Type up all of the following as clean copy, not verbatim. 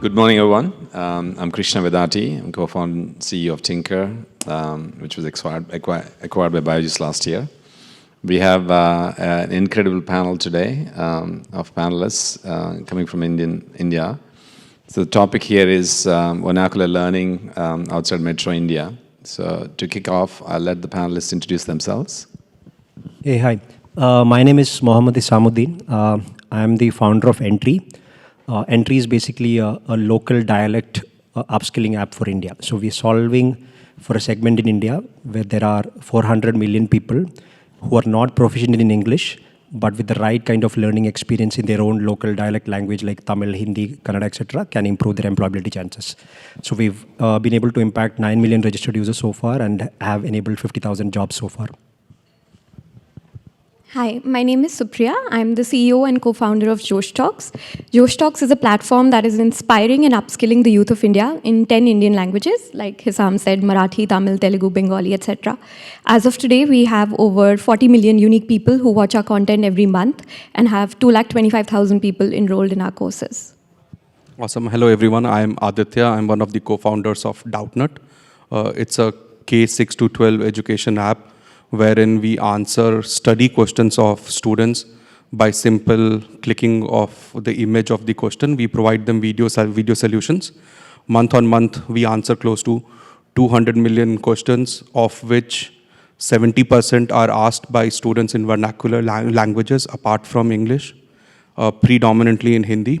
Good morning, everyone. I'm Krishna Vedati. I'm co-founder and CEO of Tinker, which was acquired by Biogis last year. We have an incredible panel today of panelists coming from India. So the topic here is vernacular learning outside Metro India. So to kick off, I'll let the panelists introduce themselves. Hey, hi. My name is Mohammed Hisamuddin. I'm the founder of Entri. Entri is basically a local dialect upskilling app for India. So we're solving for a segment in India where there are 400 million people who are not proficient in English, but with the right kind of learning experience in their own local dialect language like Tamil, Hindi, Kannada, etc., can improve their employability chances. So we've been able to impact 9 million registered users so far and have enabled 50,000 jobs so far. Hi, my name is Supriya. I'm the CEO and co-founder of Josh Talks. Josh Talks is a platform that is inspiring and upskilling the youth of India in 10 Indian languages, like Hisam said, Marathi, Tamil, Telugu, Bengali, etc. As of today, we have over 40 million unique people who watch our content every month and have 225,000 people enrolled in our courses. Awesome. Hello, everyone. I'm Aditya. I'm one of the co-founders of Doubtnut. It's a K6 to 12 education app wherein we answer study questions of students by simple clicking of the image of the question. We provide them video solutions. Month on month, we answer close to 200 million questions, of which 70% are asked by students in vernacular languages apart from English, predominantly in Hindi.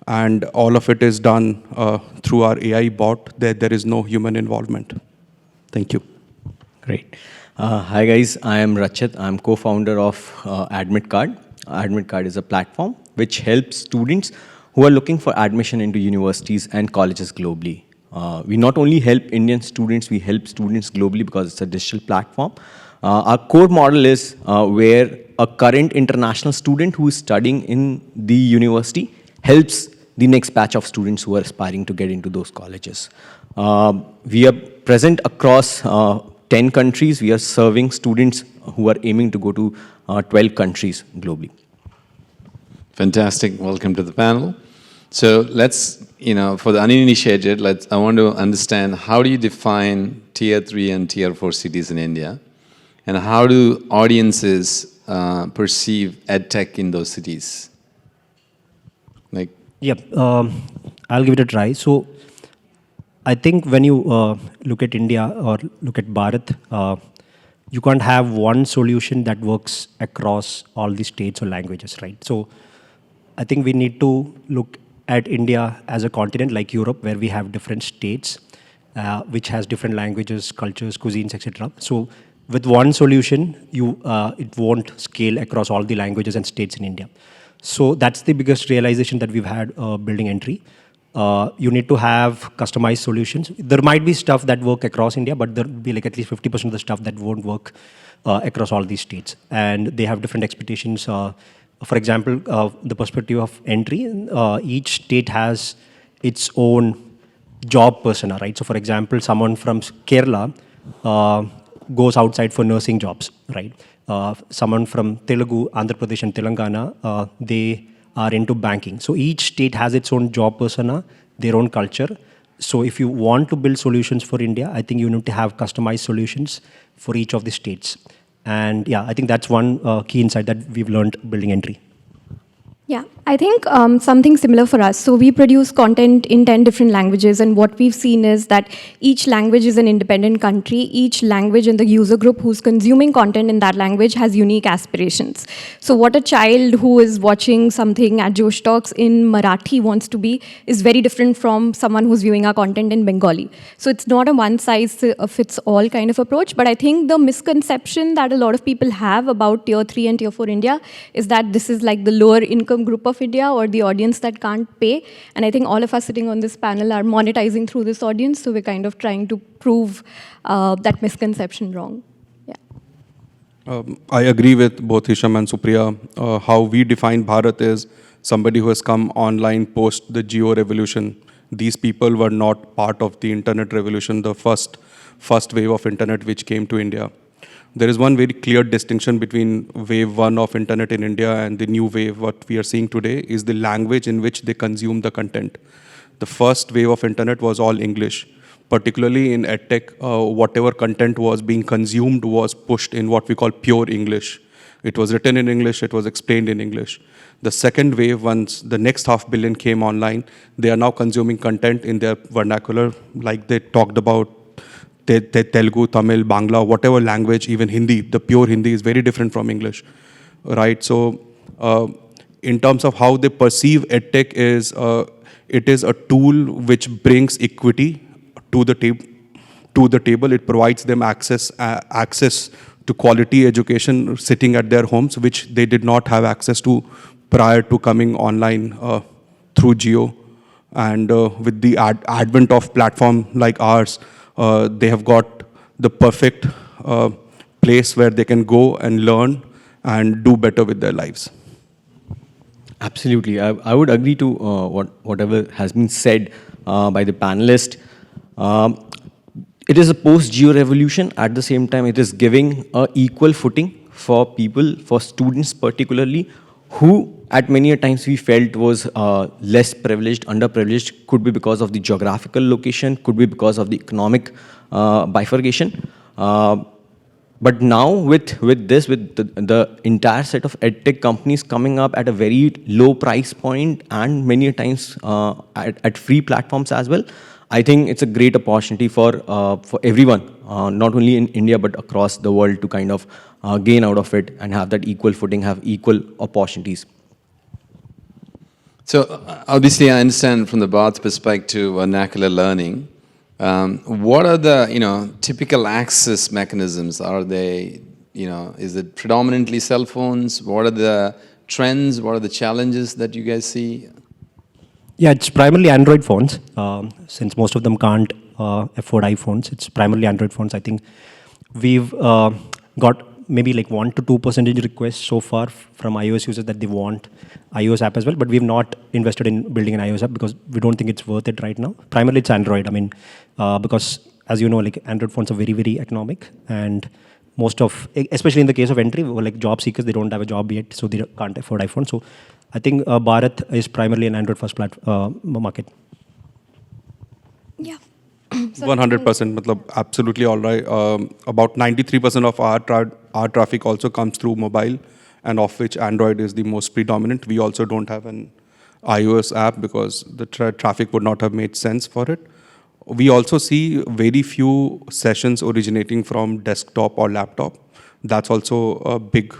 And all of it is done through our AI bot. There is no human involvement. Thank you. Great. Hi guys, I am Rachit. I'm co-founder of AdmitKard. AdmitKard is a platform which helps students who are looking for admission into universities and colleges globally. We not only help Indian students, we help students globally because it's a digital platform. Our core model is where a current international student who is studying in the university helps the next batch of students who are aspiring to get into those colleges. We are present across 10 countries. We are serving students who are aiming to go to 12 countries globally. Fantastic. Welcome to the panel. So let's, for the uninitiated, I want to understand, how do you define tier 3 and tier 4 cities in India? And how do audiences perceive EdTech in those cities? I'll give it a try. So I think when you look at India or look at Bharat, you can't have one solution that works across all the states or languages, right? So I think we need to look at India as a continent like Europe, where we have different states, which has different languages, cultures, cuisines, etc. So with one solution, it won't scale across all the languages and states in India. So that's the biggest realization that we've had building Entri. You need to have customized solutions. There might be stuff that work across India, but there'll be like at least 50% of the stuff that won't work across all these states. And they have different expectations. For example, the perspective of Entri, each state has its own job persona, right? So for example, someone from Kerala goes outside for nursing jobs, right? Someone from Telugu, Andhra Pradesh and Telangana, they are into banking. So each state has its own job persona, their own culture. So if you want to build solutions for India, I think you need to have customized solutions for each of the states. And yeah, I think that's one key insight that we've learned building Entri. Yeah, I think something similar for us. So we produce content in 10 different languages, and what we've seen is that each language is an independent country. Each language and the user group who's consuming content in that language has unique aspirations. So what a child who is watching something at Josh Talks in Marathi wants to be is very different from someone who's viewing our content in Bengali. So it's not a one-size-fits-all kind of approach, but I think the misconception that a lot of people have about tier 3 and tier 4 India is that this is like the lower income group of India or the audience that can't pay. And I think all of us sitting on this panel are monetizing through this audience. So we're kind of trying to prove that misconception wrong. Yeah. I agree with both Hisham and Supriya. How we define Bharat is somebody who has come online post the Geo revolution. These people were not part of the internet revolution, the first wave of internet which came to India. There is one very clear distinction between wave 1 of internet in India and the new wave, what we are seeing today, is the language in which they consume the content. the first wave of internet was all English. Particularly in EdTech, whatever content was being consumed was pushed in what we call pure English. It was written in English, it was explained in English. The second wave, once the next 500 million came online, they are now consuming content in their vernacular, like they talked about Telugu, Tamil, Bangla, whatever language, even Hindi. The pure Hindi is very different from English, right? So in terms of how they perceive EdTech is, it is a tool which brings equity to the table. It provides them access to quality education sitting at their homes, which they did not have access to prior to coming online through Geo. And with the advent of platform like ours, they have got the perfect place where they can go and learn and do better with their lives. Absolutely. I would agree to whatever has been said by the panelist. It is a post-Geo revolution. At the same time, it is giving an equal footing for people, for students particularly, who at many a times we felt was less privileged, underprivileged, could be because of the geographical location, could be because of the economic bifurcation. But now with the entire set of EdTech companies coming up at a very low price point and many a times at free platforms as well, I think it's a great opportunity for everyone, not only in India but across the world, to kind of gain out of it and have that equal footing, have equal opportunities. So obviously, I understand from the Bharat perspective, vernacular learning. What are the typical access mechanisms? Are they is it predominantly cell phones? What are the trends? What are the challenges that you guys see? Yeah, it's primarily Android phones. Since most of them can't afford iPhones, it's primarily Android phones. I think we've got maybe like 1 to 2% requests so far from iOS users that they want iOS app as well, but we've not invested in building an iOS app because we don't think it's worth it right now. Primarily it's Android. I mean, because as you know, like Android phones are very, very economic, and most of, especially in the case of Entri, like job seekers, they don't have a job yet, so they can't afford iPhone. So I think Bharat is primarily an Android first market. Yeah. 100%, absolutely all right. About 93% of our traffic also comes through mobile, and of which Android is the most predominant. We also don't have an iOS app because the traffic would not have made sense for it. We also see very few sessions originating from desktop or laptop. That's also a big,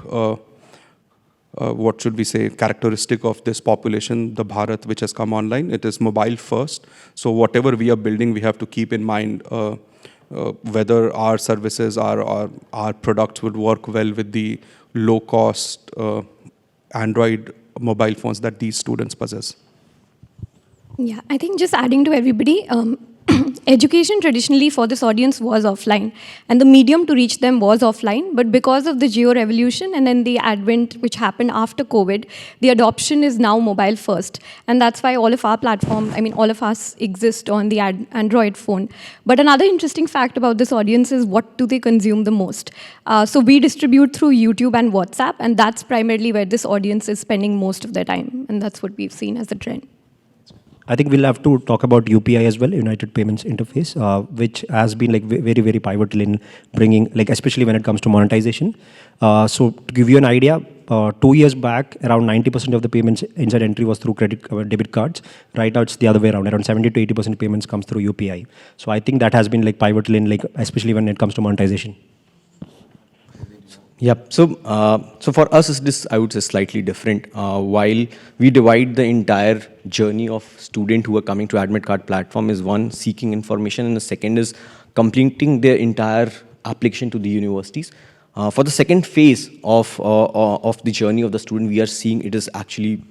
what should we say, characteristic of this population, the Bharat, which has come online. It is mobile first. So whatever we are building, we have to keep in mind whether our services, our products would work well with the low-cost Android mobile phones that these students possess. Yeah, I think just adding to everybody, education traditionally for this audience was offline, and the medium to reach them was offline, but because of the Geo revolution and then the advent which happened after COVID, the adoption is now mobile first, and that's why all of our platform, I mean all of us exist on the Android phone. But another interesting fact about this audience is what do they consume the most? So we distribute through YouTube and WhatsApp, and that's primarily where this audience is spending most of their time, and that's what we've seen as a trend. I think we'll have to talk about UPI as well, United Payments Interface, which has been like very, very pivotal in bringing, like especially when it comes to monetization. So to give you an idea, 2 years back, around 90% of the payments inside Entri was through debit cards. Right now, it's the other way around. Around 70 to 80% payments comes through UPI. So I think that has been like pivotal in like, especially when it comes to monetization. Yep. So for us, this I would say slightly different. While we divide the entire journey of student who are coming to AdmitKard platform is one, seeking information, and the second is completing their entire application to the universities. For the second phase of the journey of the student, we are seeing it is actually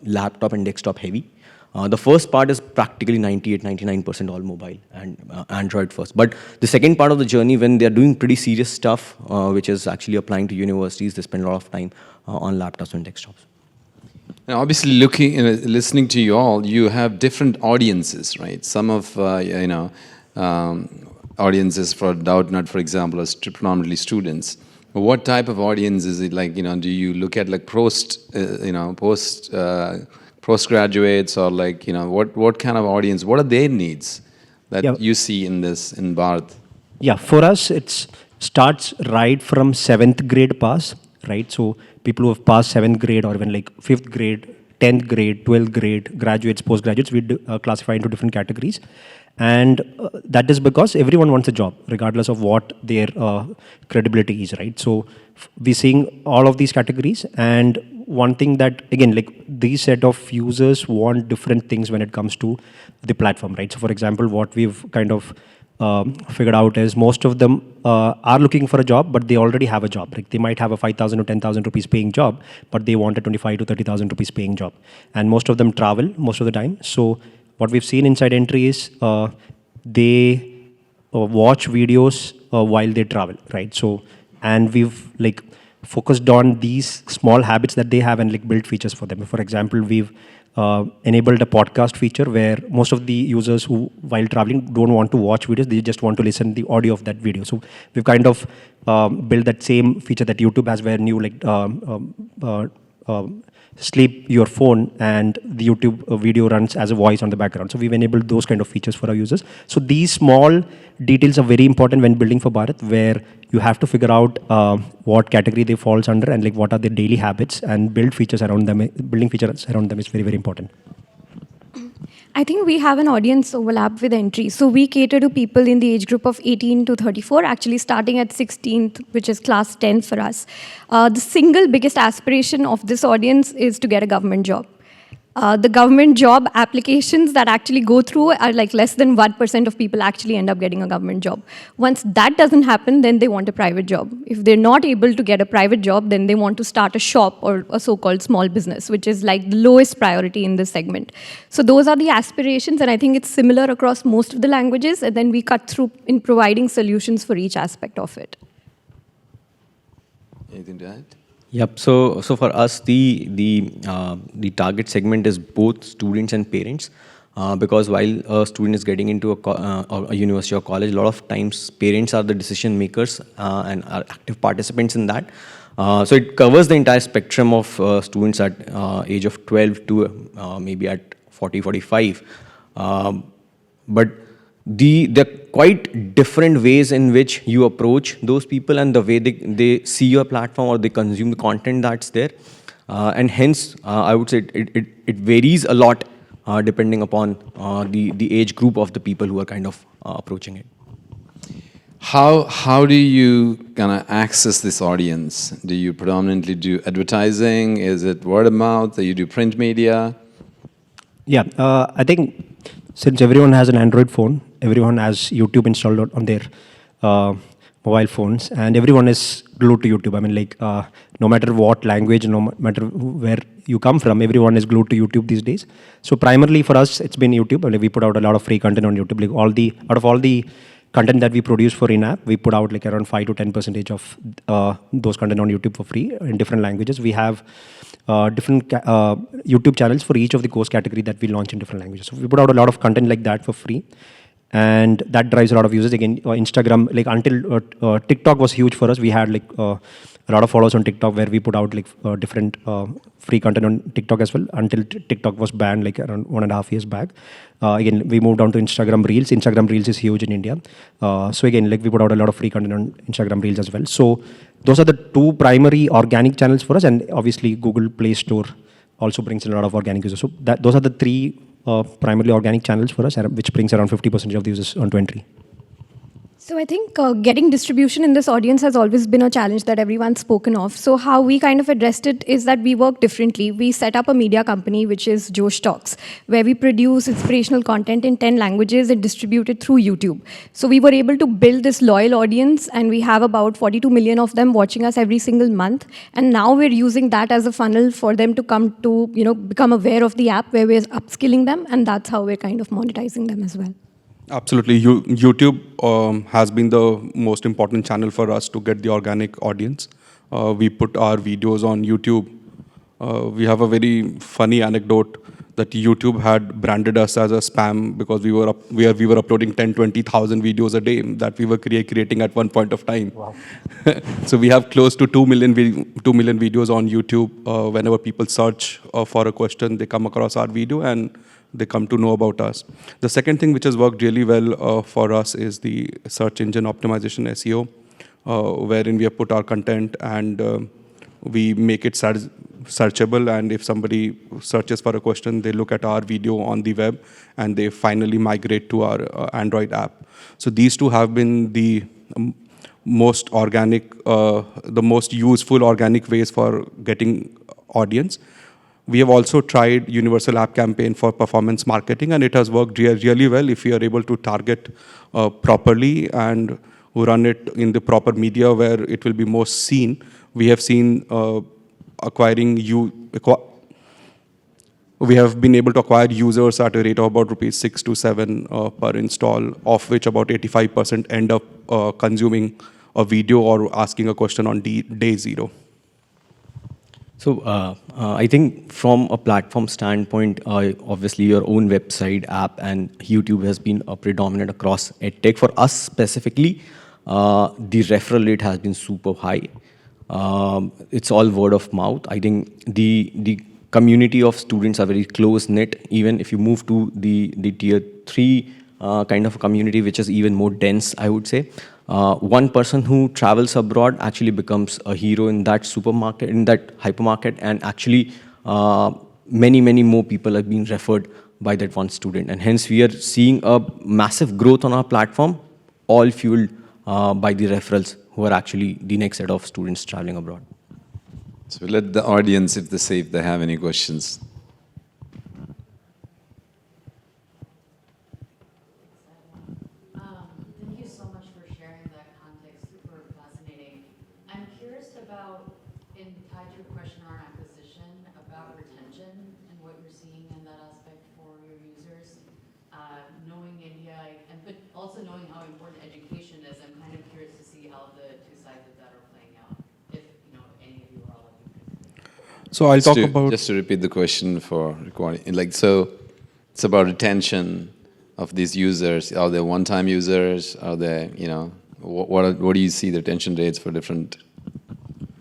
laptop and desktop heavy. The first part is practically 98-99% all mobile and Android first. But the second part of the journey, when they're doing pretty serious stuff, which is actually applying to universities, they spend a lot of time on laptops and desktops. Now, obviously, listening to you all, you have different audiences, right? Some of audiences for Doubtnut, for example, are predominantly students. What type of audience is it? Like, do you look at like postgraduates or like, what kind of audience, what are their needs that you see in Bharat? Yeah, for us, it starts right from 7th grade pass, right? So people who have passed 7th grade or even like 5th grade, 10th grade, 12th grade, graduates, postgraduates, we classify into different categories. And that is because everyone wants a job, regardless of what their credibility is, right? So we're seeing all of these categories. And one thing that, again, like these set of users want different things when it comes to the platform, right? So for example, what we've kind of figured out is most of them are looking for a job, but they already have a job. Like they might have a 5,000 or 10,000 rupees paying job, but they want a 25 to 30,000 rupees paying job. And most of them travel most of the time. So what we've seen inside Entri is they watch videos while they travel, right? So, and we've like focused on these small habits that they have and like built features for them. For example, we've enabled a podcast feature where most of the users who, while traveling, don't want to watch videos, they just want to listen to the audio of that video. So we've kind of built that same feature that YouTube has, where you like sleep your phone and the YouTube video runs as a voice on the background. So we've enabled those kind of features for our users. So these small details are very important when building for Bharat, where you have to figure out what category they falls under and like what are their daily habits, and build features around them. Building features around them is very, very important. I think we have an audience overlap with Entri. So we cater to people in the age group of 18 to 34, actually starting at 16th, which is class 10 for us. The single biggest aspiration of this audience is to get a government job. The government job applications that actually go through are like less than 1% of people actually end up getting a government job. Once that doesn't happen, then they want a private job. If they're not able to get a private job, then they want to start a shop or a so-called small business, which is like the lowest priority in this segment. So those are the aspirations, and I think it's similar across most of the languages, and then we cut through in providing solutions for each aspect of it. Anything to add? Yep. So for us, the target segment is both students and parents, because while a student is getting into a university or college, a lot of times parents are the decision makers and are active participants in that. So it covers the entire spectrum of students at age of 12 to maybe at 40, 45. But there are quite different ways in which you approach those people and the way they see your platform or they consume the content that's there. And hence, I would say it varies a lot depending upon the age group of the people who are kind of approaching it. How do you kind of access this audience? Do you predominantly do advertising? Is it word of mouth? Do you do print media? Yeah, I think since everyone has an Android phone, everyone has YouTube installed on their mobile phones, and everyone is glued to YouTube. I mean, like, no matter what language, no matter where you come from, everyone is glued to YouTube these days. So primarily for us, it's been YouTube. Like, we put out a lot of free content on YouTube. Like out of all the content that we produce for in-app, we put out like around 5 to 10% of those content on YouTube for free in different languages. We have different YouTube channels for each of the course category that we launch in different languages. So we put out a lot of content like that for free, and that drives a lot of users. Again, Instagram, like until TikTok was huge for us. We had like a lot of followers on TikTok, where we put out like different free content on TikTok as well, until TikTok was banned like around 1.5 years back. Again, we moved on to Instagram Reels. Instagram Reels is huge in India. So again, like we put out a lot of free content on Instagram Reels as well. So those are the two primary organic channels for us, and obviously Google Play Store also brings in a lot of organic users. So those are the three primarily organic channels for us, which brings around 50% of the users onto Entri. So I think getting distribution in this audience has always been a challenge that everyone's spoken of. So how we kind of addressed it is that we work differently. We set up a media company, which is Josh Talks, where we produce inspirational content in 10 languages and distribute it through YouTube. So we were able to build this loyal audience, and we have about 42 million of them watching us every single month. And now we're using that as a funnel for them to come to, become aware of the app, where we're upskilling them, and that's how we're kind of monetizing them as well. Absolutely. YouTube has been the most important channel for us to get the organic audience. We put our videos on YouTube. We have a very funny anecdote that YouTube had branded us as a spam because we were uploading 10-20,000 videos a day that we were creating at one point of time. Wow. So we have close to 2 million videos on YouTube. Whenever people search for a question, they come across our video and they come to know about us. The second thing which has worked really well for us is the search engine optimization SEO, wherein we have put our content and we make it searchable, and if somebody searches for a question, they look at our video on the web and they finally migrate to our Android app. So these two have been the most organic, the most useful organic ways for getting audience. We have also tried Universal App Campaign for performance marketing, and it has worked really well if we are able to target properly and run it in the proper media where it will be most seen. We have seen we have been able to acquire users at a rate of about rupees 6 to 7 per install, of which about 85% end up consuming a video or asking a question on day 0. So I think from a platform standpoint, obviously your own website, app, and YouTube has been predominant across EdTech. For us specifically, the referral rate has been super high. It's all word of mouth. I think the community of students are very close knit. Even if you move to the tier 3 kind of community, which is even more dense, I would say. One person who travels abroad actually becomes a hero in that supermarket, in that hypermarket, and actually many more people are being referred by that one student. And hence we are seeing a massive growth on our platform, all fueled by the referrals who are actually the next set of students traveling abroad. So let the audience, if they have any questions. Thank you so much for sharing that context. Super fascinating. I'm curious about, tied to your question on acquisition, about retention and what you're seeing in that aspect for your users. Knowing India, but also knowing how important education is, I'm kind of curious to see how the two sides of that are playing out. If any of you or all of you. So I'll talk about. Just to repeat the question for recording, so it's about retention of these users. Are they one-time users? Are they, what do you see the retention rates for different?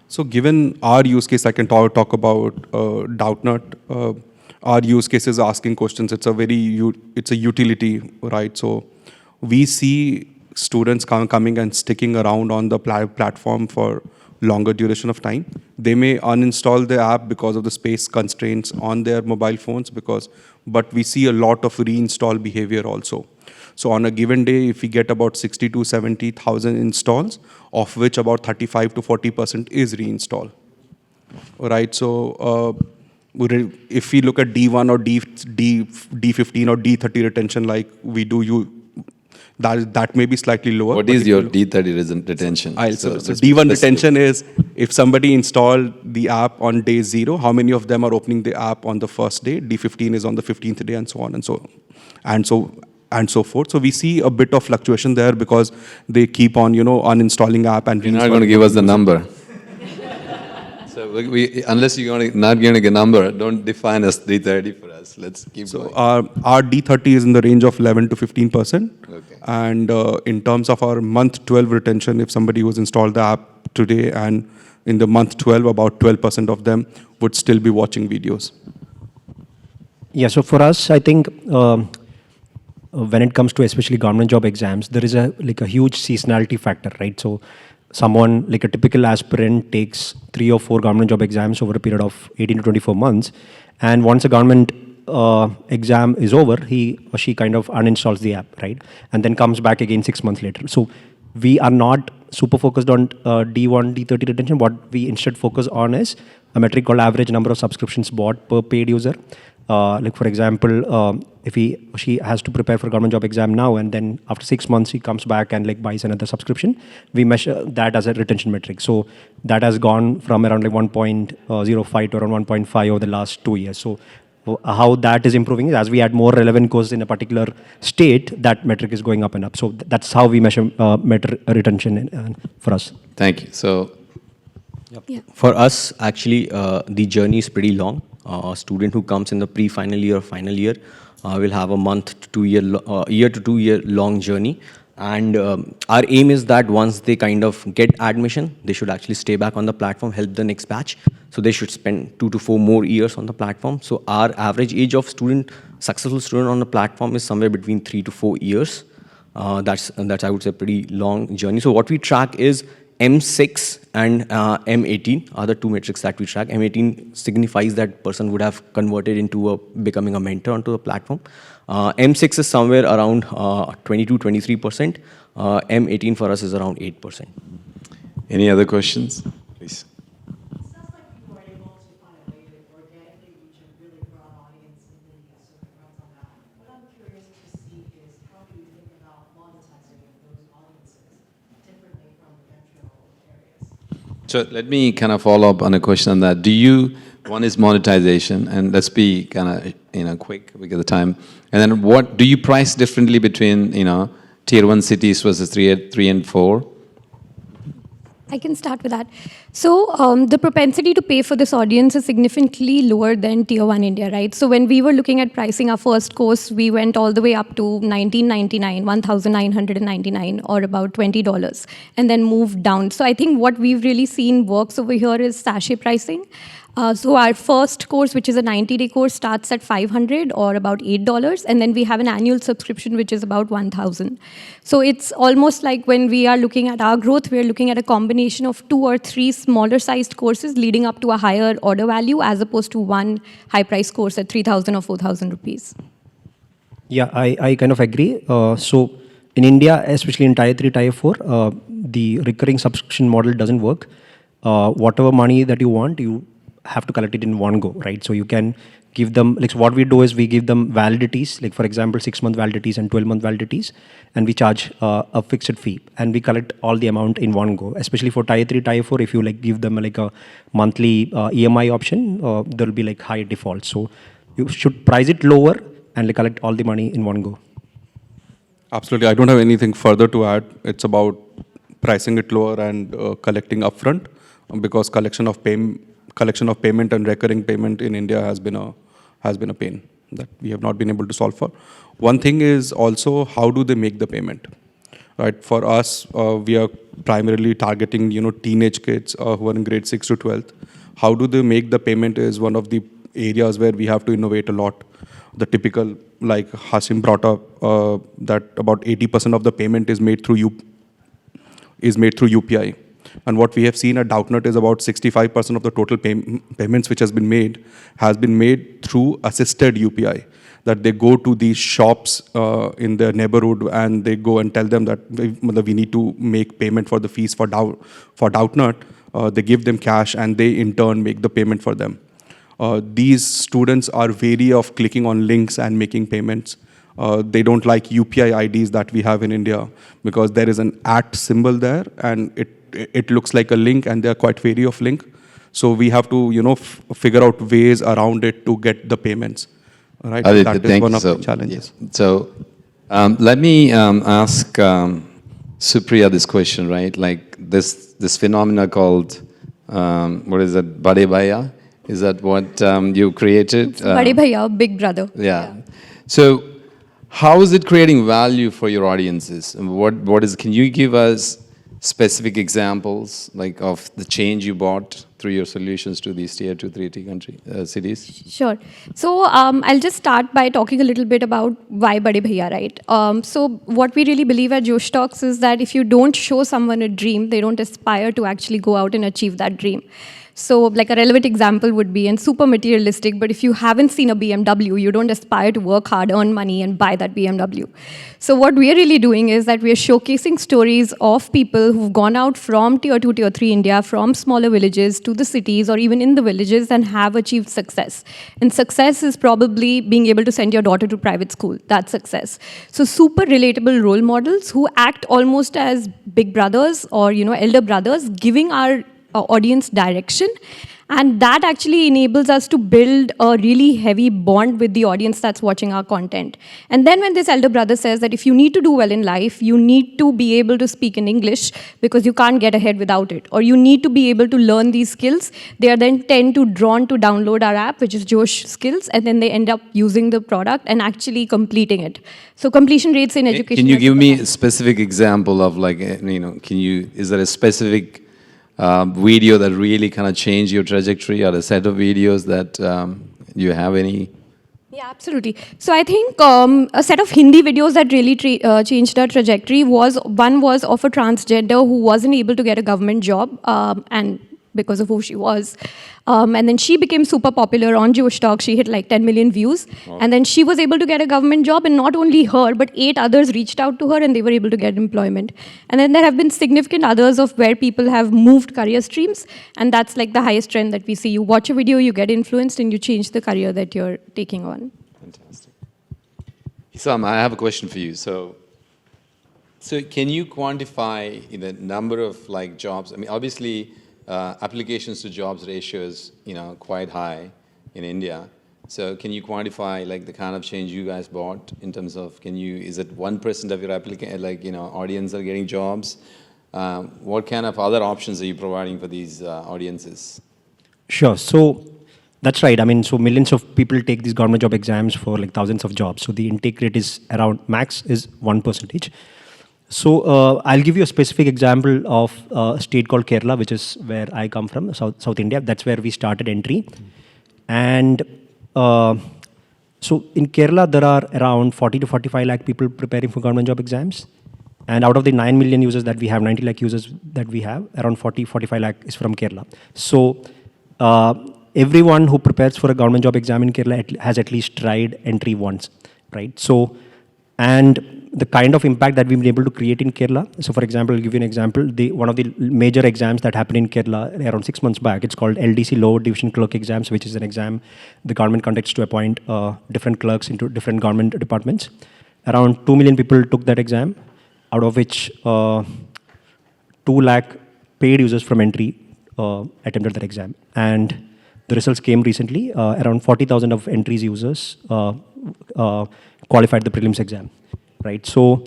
So given our use case, I can talk about Doubtnut. Our use case is asking questions. It's a utility, right? So we see students coming and sticking around on the platform for longer duration of time. They may uninstall the app because of the space constraints on their mobile phones, but we see a lot of reinstall behavior also. So on a given day, if we get about 60 to 70,000 installs, of which about 35 to 40% is reinstall, right? So if we look at D1 or D15 or D30 retention like we do, that may be slightly lower. What is your D30 retention? So D1 retention is if somebody installed the app on day 0, how many of them are opening the app on the first day? D15 is on the 15th day, and so on and so forth. So we see a bit of fluctuation there because they keep on, uninstalling app and. You're not going to give us the number. So unless you're not going to get a number, don't define as D30 for us. Let's keep going. Our D30 is in the range of 11 to 15%. Okay. And in terms of our month 12 retention, if somebody was installed the app today and in the month 12, about 12% of them would still be watching videos. Yeah, so for us, I think when it comes to especially government job exams, there is a huge seasonality factor, right? So someone, like a typical aspirant, takes 3 or 4 government job exams over a period of 18 to 24 months. And once a government exam is over, he or she kind of uninstalls the app, right? And then comes back again 6 months later. So we are not super focused on D1, D30 retention. What we instead focus on is a metric called average number of subscriptions bought per paid user. Like for example, if he or she has to prepare for a government job exam now, and then after 6 months he comes back and buys another subscription, we measure that as a retention metric. So that has gone from around 1.05 to around 1.5 over the last 2 years. So how that is improving is as we add more relevant courses in a particular state, that metric is going up and up. So that's how we measure retention for us. Thank you. So, Yeah. For us, actually, the journey is pretty long. A student who comes in the pre-final year or final year will have a month to 2 year, year to 2 year long journey. And our aim is that once they kind of get admission, they should actually stay back on the platform, help the next batch. So they should spend 2 to 4 more years on the platform. So our average age of successful student on the platform is somewhere between 3 to 4 years. That's I would say pretty long journey. So what we track is M6 and M18 are the two metrics that we track. M18 signifies that person would have converted into becoming a mentor onto the platform. M6 is somewhere around 22-23%. M18 for us is around 8%. Any other questions? Please. It sounds like you were able to find a way to organically reach a really broad audience in India, so congrats on that. What I'm curious to see is how do you think about monetizing those audiences differently from the entry-level areas? So let me kind of follow up on a question on that. One is monetization, and let's be kind of quick because of the time. And then what do you price differently between tier 1 cities versus 3 and 4? I can start with that. So the propensity to pay for this audience is significantly lower than Tier 1 India, right? So when we were looking at pricing our first course, we went all the way up to $1,999 or about $20, and then moved down. So I think what we've really seen works over here is sachet pricing. So our first course, which is a 90-day course, starts at $500 or about $8, and then we have an annual subscription, which is about $1,000. So it's almost like when we are looking at our growth, we're looking at a combination of 2 or 3 smaller-sized courses leading up to a higher order value, as opposed to one high-price course at 3,000 or 4,000 rupees. Yeah, I kind of agree. So in India, especially in Tier 3, Tier 4, the recurring subscription model doesn't work. Whatever money that you want, you have to collect it in one go, right? So you can give them, like what we do is we give them validities, like for example, 6-month validities and 12-month validities, and we charge a fixed fee, and we collect all the amount in one go. Especially for Tier 3, Tier 4, if you like give them like a monthly EMI option, there will be like high default. So you should price it lower and like collect all the money in one go. Absolutely. I don't have anything further to add. It's about pricing it lower and collecting upfront, because collection of payment and recurring payment in India has been a pain that we have not been able to solve for. One thing is also how do they make the payment, right? For us, we are primarily targeting teenage kids who are in grade 6 to 12th. How do they make the payment is one of the areas where we have to innovate a lot. The typical, like Hasim brought up, that about 80% of the payment is made through UPI. And what we have seen at Doubtnut is about 65% of the total payments which has been made through assisted UPI. That they go to these shops in their neighborhood and they go and tell them that we need to make payment for the fees for Doubtnut. They give them cash and they in turn make the payment for them. These students are wary of clicking on links and making payments. They don't like UPI IDs that we have in India because there is an @ symbol there and it looks like a link and they are quite wary of link. So we have to, figure out ways around it to get the payments. Right? Aditya, that is one of the challenges. Yeah. So let me ask Supriya this question, right? Like this phenomena called, what is it, Bade Bhaiya? Is that what you created? Bade Bhaiya, Big Brother. Yeah. So how is it creating value for your audiences? And can you give us specific examples like of the change you brought through your solutions to these tier 2, 3 cities? Sure. So I'll just start by talking a little bit about why Bade Bhaiya, right? So what we really believe at Josh Talks is that if you don't show someone a dream, they don't aspire to actually go out and achieve that dream. So like a relevant example would be, and super materialistic, but if you haven't seen a BMW, you don't aspire to work hard, earn money, and buy that BMW. So what we're really doing is that we're showcasing stories of people who've gone out from tier 2, tier 3 India, from smaller villages to the cities or even in the villages and have achieved success. And success is probably being able to send your daughter to private school. That's success. So super relatable role models who act almost as big brothers or elder brothers, giving our audience direction. And that actually enables us to build a really heavy bond with the audience that's watching our content. And then when this elder brother says that if you need to do well in life, you need to be able to speak in English because you can't get ahead without it. Or you need to be able to learn these skills. They are then drawn to download our app, which is Josh Skills, and then they end up using the product and actually completing it. So completion rates in education. Can you give me a specific example of like, is there a specific video that really kind of changed your trajectory, or a set of videos that you have any? Yeah, absolutely. So I think a set of Hindi videos that really changed our trajectory was of a transgender who wasn't able to get a government job, and because of who she was. And then she became super popular on Josh Talk. She hit like 10 million views. Wow. And then she was able to get a government job, and not only her, but 8 others reached out to her and they were able to get employment. And then there have been significant others of where people have moved career streams, and that's like the highest trend that we see. You watch a video, you get influenced, and you change the career that you're taking on. Fantastic. Hisam, I have a question for you. So can you quantify the number of like jobs? I mean, obviously, applications to jobs ratio is quite high in India. So can you quantify like the kind of change you guys brought in terms of is it 1% of your audience are getting jobs? What kind of other options are you providing for these audiences? Sure. So that's right. I mean, so millions of people take these government job exams for like thousands of jobs. So the intake rate is around max is 1%. So I'll give you a specific example of a state called Kerala, which is where I come from, South India. That's where we started Entri. And so in Kerala, there are around 40 to 45 lakh people preparing for government job exams. And out of the 9 million users that we have, 90 lakh users that we have, around 45 lakh is from Kerala. So everyone who prepares for a government job exam in Kerala has at least tried Entri once, right? So, and the kind of impact that we've been able to create in Kerala. So for example, I'll give you an example. One of the major exams that happened in Kerala around 6 months back, it's called LDC Lower Division Clerk Exams, which is an exam the government conducts to appoint different clerks into different government departments. Around 2 million people took that exam, out of which 2 lakh paid users from Entri attempted that exam. And the results came recently. Around 40,000 of Entri's users qualified the prelims exam. Right, so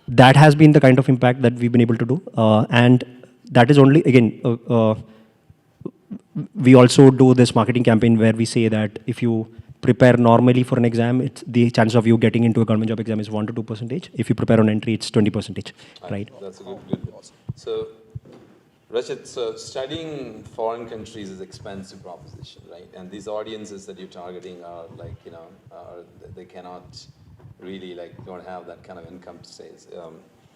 that has been the kind of impact that we've been able to do, and that is only again. We also do this marketing campaign where we say that if you prepare normally for an exam, the chance of you getting into a government job exam is 1 to 2%. If you prepare on Entri, it's 20%. Right. That's a good. So, Rachit, so studying foreign countries is an expensive proposition, right? And these audiences that you're targeting are like they cannot really don't have that kind of income to say.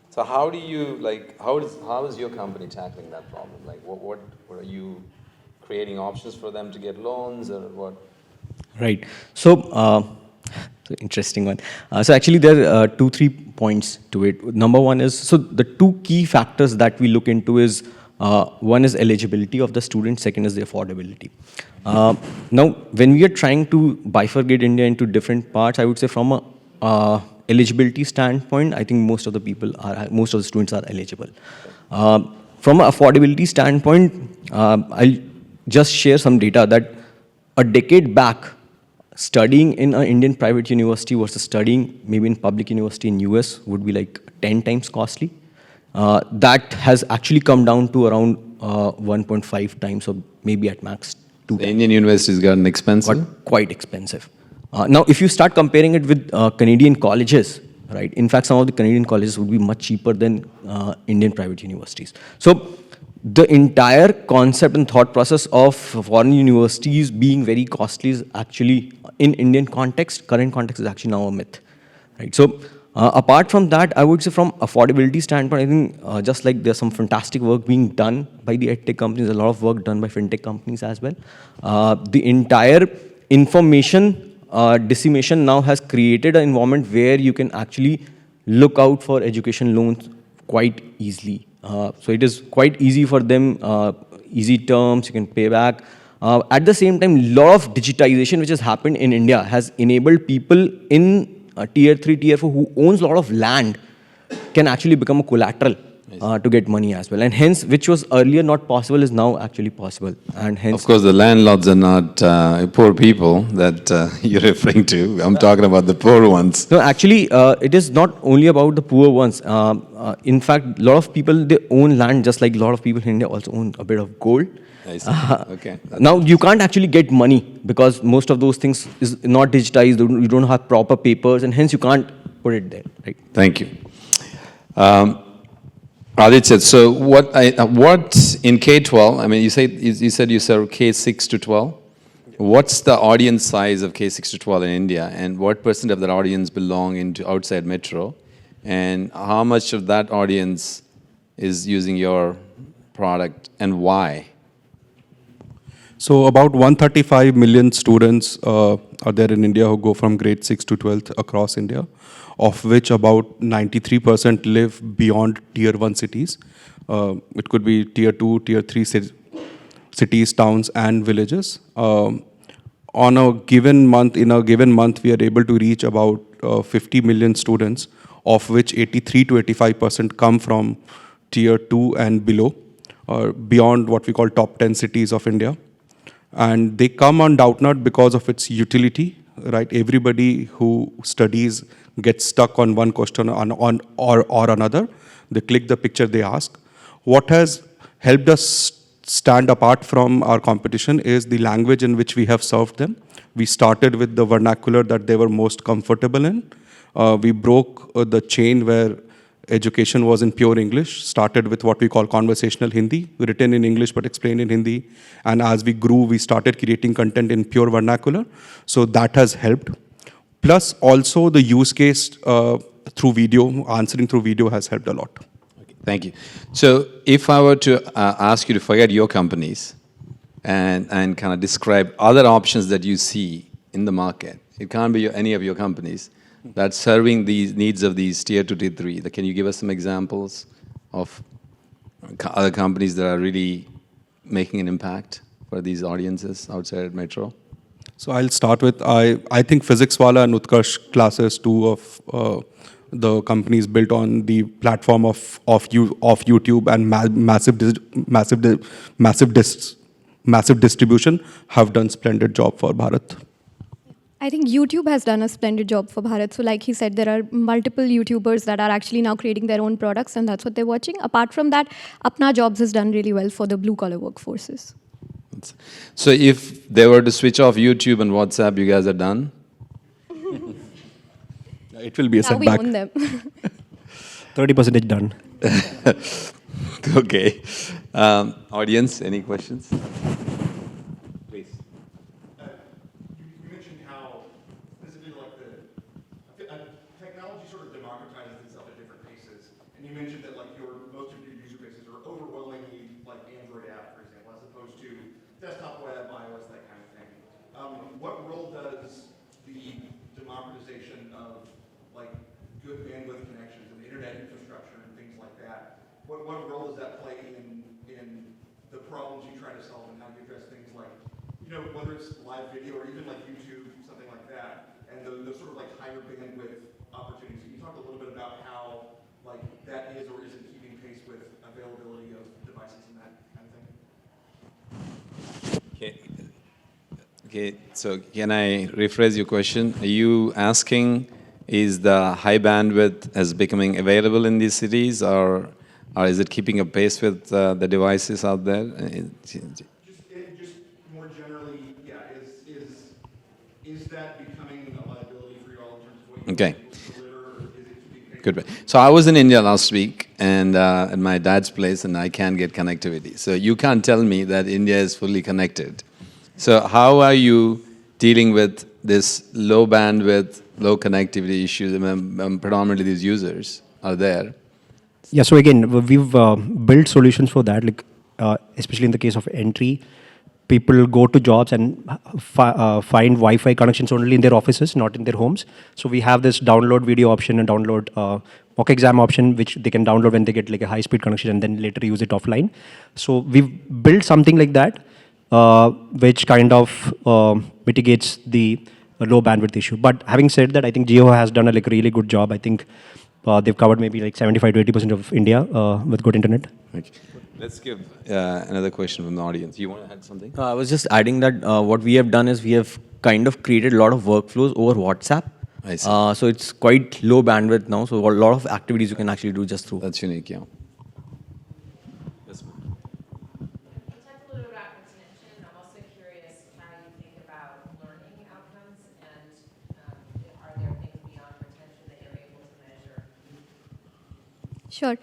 So how do you how is your company tackling that problem? Like what are you creating options for them to get loans or what? Right. So interesting one. So actually there are 2-3 points to it. Number one is, so the 2 key factors that we look into is one is eligibility of the student, second is the affordability. Now when we are trying to bifurcate India into different parts, I would say from a eligibility standpoint, I think most of the students are eligible. From an affordability standpoint, I'll just share some data that a decade back, studying in an Indian private university versus studying maybe in public university in US would be like 10 times costly. That has actually come down to around 1.5 times or maybe at max 2 times. The Indian universities gotten expensive? Got quite expensive. Now, if you start comparing it with Canadian colleges, right? In fact, some of the Canadian colleges would be much cheaper than Indian private universities. So, the entire concept and thought process of foreign universities being very costly is actually, in Indian context, current context is actually now a myth, right? So, apart from that, I would say from affordability standpoint, I think just like there's some fantastic work being done by the EdTech companies, a lot of work done by fintech companies as well. The entire information dissemination now has created an environment where you can actually look out for education loans quite easily. So it is quite easy for them, easy terms, you can pay back. At the same time, a lot of digitization which has happened in India has enabled people in tier 3, tier 4 who owns a lot of land can actually become a collateral to get money as well. And hence, which was earlier not possible is now actually possible. And hence, Of course, the landlords are not poor people that you're referring to. I'm talking about the poor ones. no, actually, it is not only about the poor ones. In fact, a lot of people, they own land, just like a lot of people in India also own a bit of gold. I see. Okay. Now, you can't actually get money because most of those things is not digitized. You don't have proper papers, and hence you can't put it there, right? Thank you. Aditya, so what in K-12, I mean, you said you serve K-6 to 12. What's the audience size of K-6 to 12 in India, and what % of that audience belong into outside metro? And how much of that audience is using your product, and why? So about 135 million students are there in India who go from grade 6 to 12th across India, of which about 93% live beyond tier 1 cities. It could be tier 2, tier 3 cities, towns, and villages. On a given month, we are able to reach about 50 million students, of which 83 to 85% come from tier 2 and below, or beyond what we call top 10 cities of India. And they come on Doubtnut because of its utility, right? Everybody who studies gets stuck on one question or another. They click the picture, they ask. What has helped us stand apart from our competition is the language in which we have served them. We started with the vernacular that they were most comfortable in. We broke the chain where education was in pure English, started with what we call conversational Hindi, written in English but explained in Hindi. And as we grew, we started creating content in pure vernacular. So that has helped. Plus also the use case through video, answering through video has helped a lot. Okay, thank you. So if I were to ask you to forget your companies and kind of describe other options that you see in the market, it can't be any of your companies that's serving these needs of these tier 2, tier 3. Can you give us some examples of other companies that are really making an impact for these audiences outside metro? So I'll start with, I think Physics Wala and Utkarsh classes, two of the companies built on the platform of YouTube and massive distribution, have done splendid job for Bharat. I think YouTube has done a splendid job for Bharat. So like he said, there are multiple YouTubers that are actually now creating their own products, and that's what they're watching. Apart from that, Apna Jobs has done really well for the blue-collar workforces. So if they were to switch off YouTube and WhatsApp, you guys are done? It will be a Now we setback. own them. 30% done. Okay. Audience, any questions? Please. You mentioned how basically like technology sort of democratizes itself at different paces, and you mentioned that like most of your user bases are overwhelmingly like Android app, for example, as opposed to desktop web, iOS, that kind of thing. What role does the democratization of like good bandwidth connections and internet infrastructure and things like that, what role does that play in the problems you try to solve and how you address things like, whether it's live video or even like YouTube, something like that, and the sort of like higher bandwidth opportunities? Can you talk a little bit about how like that is or isn't keeping pace with availability of devices and that kind of thing? Okay, so can I rephrase your question? Are you asking, is the high bandwidth as becoming available in these cities, or is it keeping a pace with the devices out there? Just more generally, yeah, is that becoming a liability for you all in terms of what you Okay. deliver, or is it keeping pace? Good. So I was in India last week and at my dad's place, and I can't get connectivity. So you can't tell me that India is fully connected. So how are you dealing with this low bandwidth, low connectivity issues? I mean, predominantly these users are there. Yeah, so again, we've built solutions for that, like especially in the case of Entri. People go to jobs and find Wi-Fi connections only in their offices, not in their homes. So we have this download video option and download mock exam option, which they can download when they get like a high-speed connection and then later use it offline. So we've built something like that, which kind of mitigates the low bandwidth issue. But having said that, I think Jio has done a really good job. I think they've covered maybe like 75 to 80% of India with good internet. Okay. Let's give another question from the audience. You want to add something? I was just adding that what we have done is we have kind of created a lot of workflows over WhatsApp. I see. So it's quite low bandwidth now. So a lot of activities you can actually do just through. That's unique, yeah. You talked a little bit about retention. I'm also curious how you think about learning outcomes and are there things beyond retention that you're able to measure? Sure.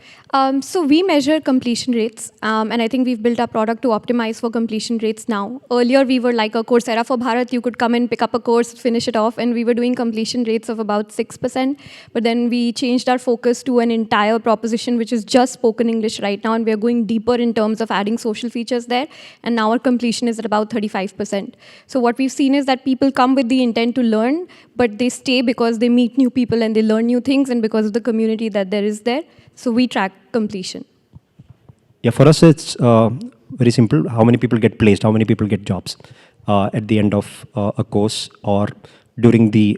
So we measure completion rates, and I think we've built our product to optimize for completion rates now. Earlier, we were like a Coursera for Bharat. You could come and pick up a course, finish it off, and we were doing completion rates of about 6%. But then we changed our focus to an entire proposition, which is just spoken English right now, and we are going deeper in terms of adding social features there. And now our completion is at about 35%. So what we've seen is that people come with the intent to learn, but they stay because they meet new people and they learn new things, and because of the community that there is there. So we track completion. Yeah, for us, it's very simple. How many people get placed? How many people get jobs at the end of a course or during the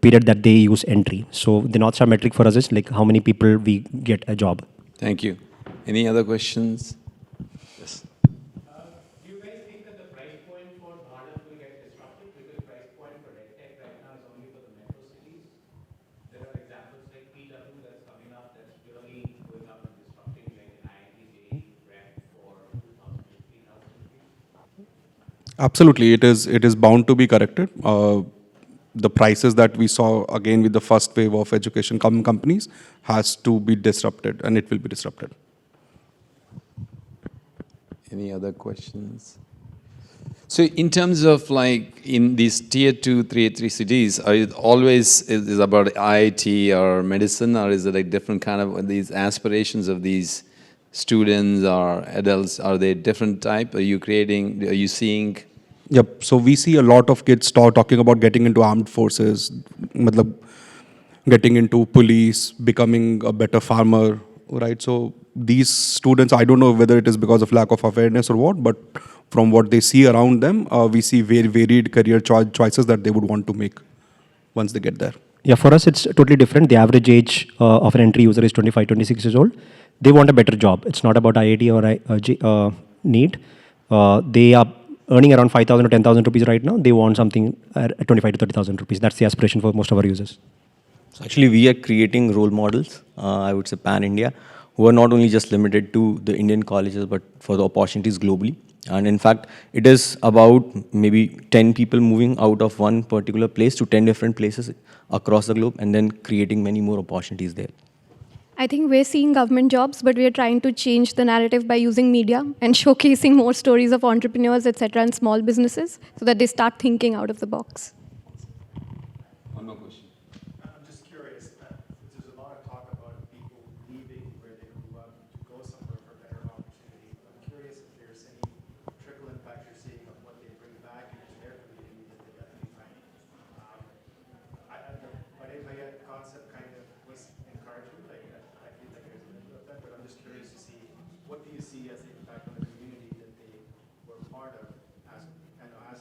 period that they use Entri? So the North Star metric for us is like how many people we get a job. Thank you. Any other questions? Yes. Do you guys think that the price point for Bharat will get disrupted because the price point for EdTech right now is only for the metro cities? There are examples like PW that's coming up that's really going up and disrupting like IIT rent for 2,000 to 3,000 rupees. Absolutely, it is bound to be corrected. The prices that we saw again with the first wave of education companies has to be disrupted, and it will be disrupted. Any other questions? So in terms of like in these tier 2, 3 cities, are it always is about IIT or medicine, or is it like different kind of these aspirations of these students or adults? Are they different type? Are you seeing? Yep. So we see a lot of kids talking about getting into armed forces, matlab, getting into police, becoming a better farmer, right? So these students, I don't know whether it is because of lack of awareness or what, but from what they see around them, we see very varied career choices that they would want to make once they get there. Yeah, for us, it's totally different. The average age of an Entri user is 25, 26 years old. They want a better job. It's not about IIT or NEET. They are earning around 5,000 to 10,000 rupees right now. They want something at 25 to 30,000 rupees. That's the aspiration for most of our users. So actually, we are creating role models, I would say pan-India, who are not only just limited to the Indian colleges, but for the opportunities globally. And in fact, it is about maybe 10 people moving out of one particular place to 10 different places across the globe and then creating many more opportunities there. I think we're seeing government jobs, but we're trying to change the narrative by using media and showcasing more stories of entrepreneurs, etc., and small businesses so that they start thinking out of the box. One more question. I'm just curious, there's a lot of talk about people leaving where they grew up to go somewhere for better opportunity. I'm curious if there's any trickle impact you're seeing of what they bring back into their community that they definitely find. The Bharat concept kind of was encouraging. I feel like there's a little bit of that, but I'm just curious to see what do you see as the impact on the community that they were part of as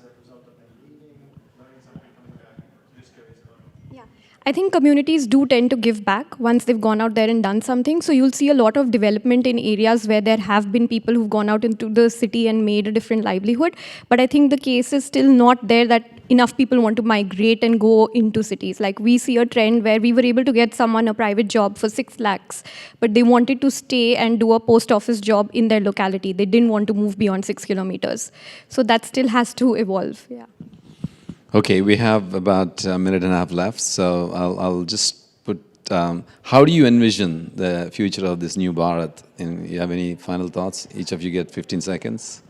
a result of them leaving, learning something, coming back. I'm just curious about it. Yeah, I think communities do tend to give back once they've gone out there and done something. So you'll see a lot of development in areas where there have been people who've gone out into the city and made a different livelihood. But I think the case is still not there that enough people want to migrate and go into cities. Like we see a trend where we were able to get someone a private job for 6 lakhs, but they wanted to stay and do a post office job in their locality. They didn't want to move beyond 6 kilometers. So that still has to evolve. Yeah. Okay, we have about a minute and a half left, so I'll just put, how do you envision the future of this new Bharat? You have any final thoughts? Each of you get 15 seconds.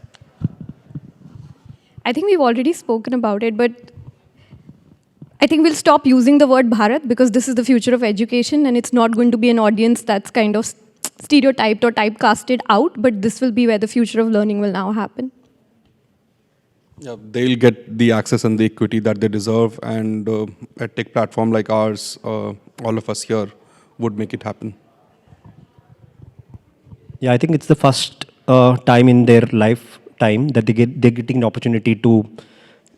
I think we've already spoken about it, but I think we'll stop using the word Bharat because this is the future of education and it's not going to be an audience that's kind of stereotyped or typecasted out, but this will be where the future of learning will now happen. Yeah, they'll get the access and the equity that they deserve, and a tech platform like ours, all of us here, would make it happen. Yeah, I think it's the first time in their lifetime that they're getting an opportunity to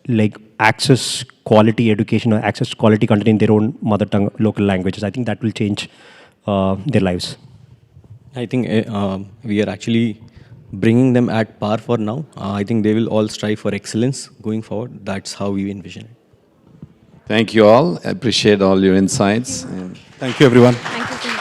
like access quality education or access to quality content in their own mother tongue, local languages. I think that will change their lives. I think we are actually bringing them at par for now. I think they will all strive for excellence going forward. That's how we envision it. Thank you all. I appreciate all your insights. Thank you, everyone. Thank you so much.